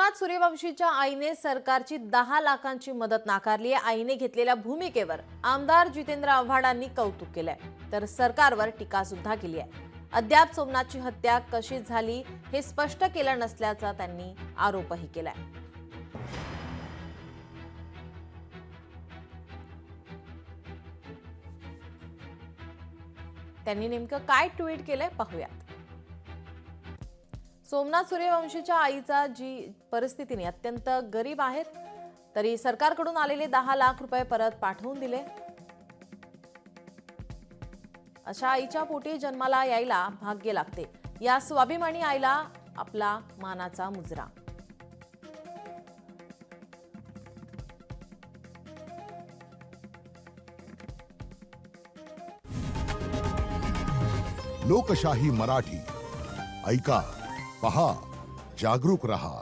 सोमनाथ सूर्यवंशीच्या आईने सरकारची 10 लाखांची मदत नाकारली आहे। आईने घेतलेल्या भूमिकेवर आमदार जितेंद्र आव्हाडांनी कौतुक केलंय, तर सरकारवर टीका सुद्धा केली आहे। अद्याप सोमनाथची हत्या कशी झाली हे स्पष्ट केलं नसल्याचा त्यांनी आरोपही केलाय। त्यांनी नेमकं काय ट्विट केलंय पाहूयात। सोमनाथ सूर्यवंशीच्या आईचा जी परिस्थितीने अत्यंत गरीब आहेत, तरी सरकारकडून आलेले 10 लाख रुपये परत पाठवून दिले। अशा आईच्या पोटी जन्माला यायला भाग्य लागते, या स्वाभिमानी आईला आपला मानाचा मुजरा। लोकशाही मराठी ऐका, पहा, जागरूक रहा।